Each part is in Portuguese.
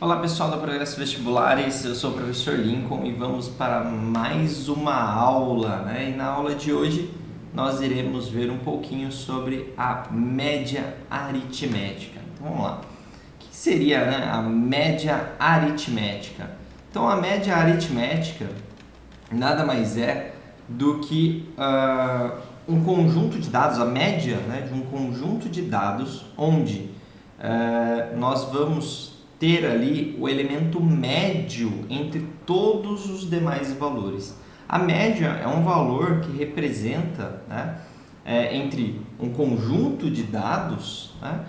Olá pessoal da Progresso Vestibulares, eu sou o professor Lincoln e vamos para mais uma aula, né? E na aula de hoje nós iremos ver um pouquinho sobre a média aritmética. Então vamos lá. O que seria, né, a média aritmética? Então a média aritmética nada mais é do que um conjunto de dados, a média, né, de um conjunto de dados onde nós vamos ter ali o elemento médio entre todos os demais valores. A média é um valor que representa, né, entre um conjunto de dados, né,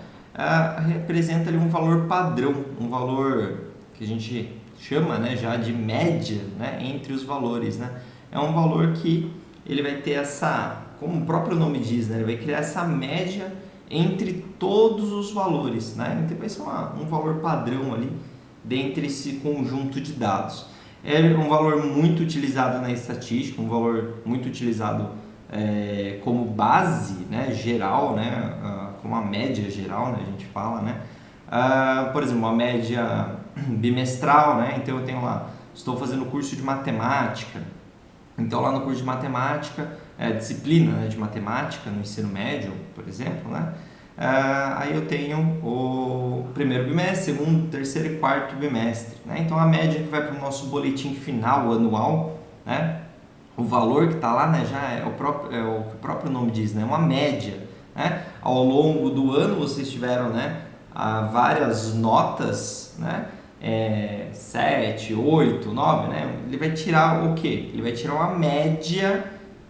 representa ali um valor padrão, um valor que a gente chama, né, já de média, né, entre os valores, né. É um valor que ele vai ter essa, como o próprio nome diz, né, ele vai criar essa média entre todos os valores, né? Então vai ser um valor padrão ali dentre esse conjunto de dados. É um valor muito utilizado na estatística, um valor muito utilizado como base, né, geral, né, como a média geral, né, a gente fala, né? Por exemplo, uma média bimestral, né? Então eu tenho lá, estou fazendo curso de matemática, então lá no curso de matemática, disciplina, né, de matemática no ensino médio, por exemplo, né? Aí eu tenho o primeiro bimestre, segundo, terceiro e quarto bimestre, né? Então a média que vai para o nosso boletim final anual, né? O valor que está lá, né, já é o que o próprio nome diz, né? Uma média, né? Ao longo do ano vocês tiveram, né, várias notas, né? 7, 8, 9, né? Ele vai tirar o quê? Ele vai tirar uma média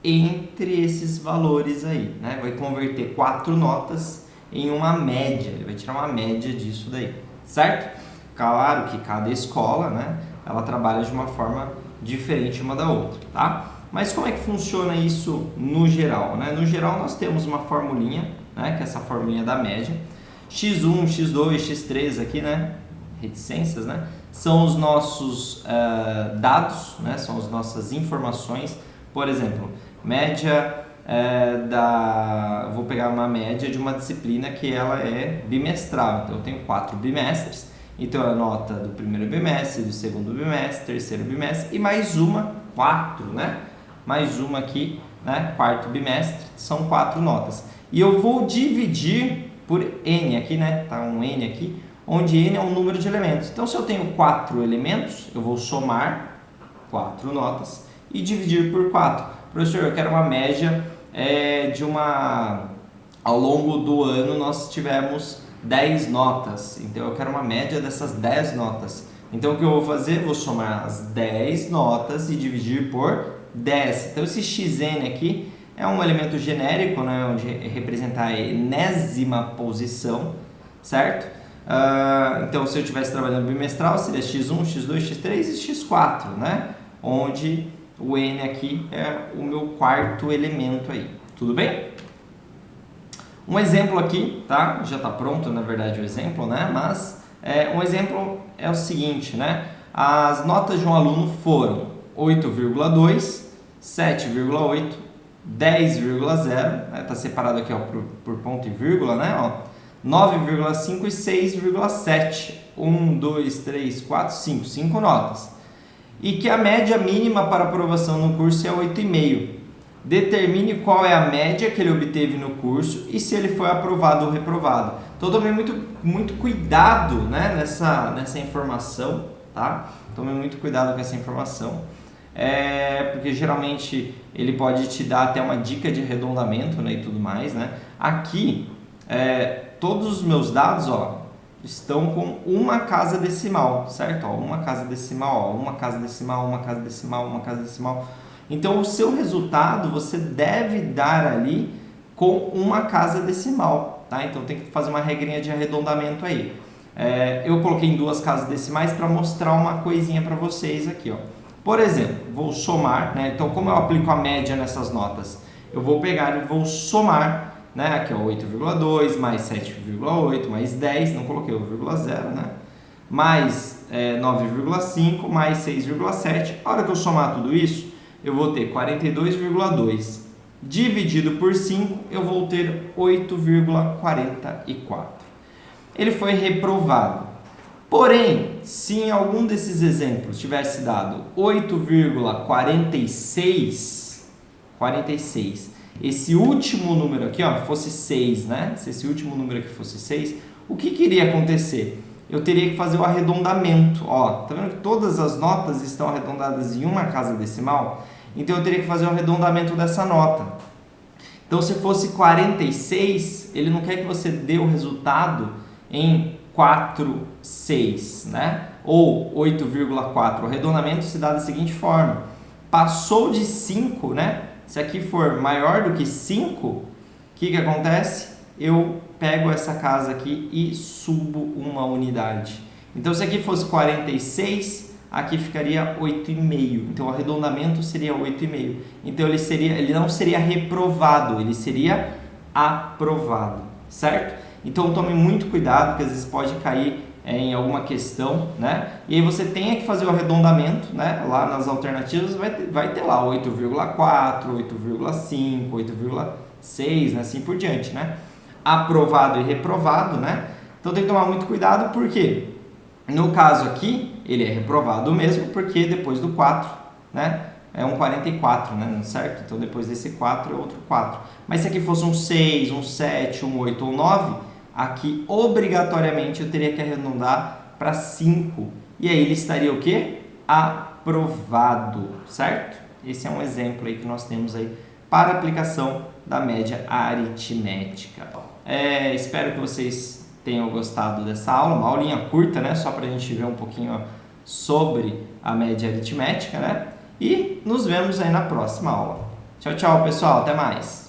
entre esses valores aí, né? Vai converter 4 notas em uma média, ele vai tirar uma média disso daí, certo? Claro que cada escola, né, ela trabalha de uma forma diferente uma da outra, tá? Mas como é que funciona isso no geral, né? No geral nós temos uma formulinha, né, que é essa formulinha da média, x1, x2, x3 aqui, né, reticências, né, são os nossos dados, né, são as nossas informações. Por exemplo, média vou pegar uma média de uma disciplina que ela é bimestral, então eu tenho 4 bimestres, então a nota do primeiro bimestre, do segundo bimestre, terceiro bimestre e mais uma, 4, né, mais uma aqui, né, quarto bimestre, são 4 notas, e eu vou dividir por n aqui, né, tá um n aqui, onde n é um número de elementos. Então se eu tenho 4 elementos, eu vou somar 4 notas e dividir por 4. Professor, eu quero uma média ao longo do ano nós tivemos 10 notas, então eu quero uma média dessas 10 notas. Então o que eu vou fazer? Vou somar as 10 notas e dividir por 10. Então esse xn aqui é um elemento genérico, né, onde representa a enésima posição, certo? Então se eu estivesse trabalhando bimestral seria x1, x2, x3 e x4, né? Onde o n aqui é o meu quarto elemento aí, tudo bem? Um exemplo aqui, tá? Já está pronto, na verdade, o exemplo, né? Mas um exemplo é o seguinte, né? As notas de um aluno foram 8,2, 7,8, 10,0, né? Tá separado aqui, ó, por ponto e vírgula, né? Ó, 9,5 e 6,7. 1, 2, 3, 4, 5. 5 notas. E que a média mínima para aprovação no curso é 8,5. Determine qual é a média que ele obteve no curso e se ele foi aprovado ou reprovado. Então tome muito cuidado, né, nessa informação, tá? Tome muito cuidado com essa informação, porque geralmente ele pode te dar até uma dica de arredondamento, né, e tudo mais, né? Aqui, todos os meus dados, ó, estão com uma casa decimal, certo? Ó, uma casa decimal, ó, uma casa decimal, uma casa decimal, uma casa decimal. Então, o seu resultado você deve dar ali com uma casa decimal, tá? Então, tem que fazer uma regrinha de arredondamento aí. Eu coloquei em 2 casas decimais para mostrar uma coisinha para vocês aqui, ó. Por exemplo, vou somar, né? Então, como eu aplico a média nessas notas? Eu vou pegar e vou somar, né? Aqui, ó, 8,2 mais 7,8 mais 10, não coloquei o vírgula zero, né? Mais 9,5 mais 6,7. A hora que eu somar tudo isso, eu vou ter 42,2 dividido por 5, eu vou ter 8,44. Ele foi reprovado. Porém, se em algum desses exemplos tivesse dado 8,46, esse último número aqui, ó, fosse 6, né? Se esse último número aqui fosse 6, o que iria acontecer? Eu teria que fazer o arredondamento, ó, tá vendo que todas as notas estão arredondadas em uma casa decimal? Então eu teria que fazer o arredondamento dessa nota. Então se fosse 46, ele não quer que você dê o resultado em 4,6, né? Ou 8,4. O arredondamento se dá da seguinte forma: passou de 5, né? Se aqui for maior do que 5, o que acontece? Eu pego essa casa aqui e subo uma unidade. Então, se aqui fosse 46, aqui ficaria 8,5. Então, o arredondamento seria 8,5. Então, ele não seria reprovado, ele seria aprovado, certo? Então, tome muito cuidado, porque às vezes pode cair em alguma questão, né? E aí você tem que fazer o arredondamento, né? Lá nas alternativas vai ter lá 8,4, 8,5, 8,6, né? Assim por diante, né? Aprovado e reprovado, né? Então tem que tomar muito cuidado, porque no caso aqui ele é reprovado mesmo, porque depois do 4, né? É um 44, né? Certo? Então depois desse 4 é outro 4. Mas se aqui fosse um 6, um 7, um 8 ou 9, aqui obrigatoriamente eu teria que arredondar para 5. E aí ele estaria o quê? Aprovado, certo? Esse é um exemplo aí que nós temos aí para aplicação da média aritmética. Espero que vocês tenham gostado dessa aula, uma aulinha curta, né? Só para a gente ver um pouquinho sobre a média aritmética, né? E nos vemos aí na próxima aula. Tchau, tchau, pessoal. Até mais.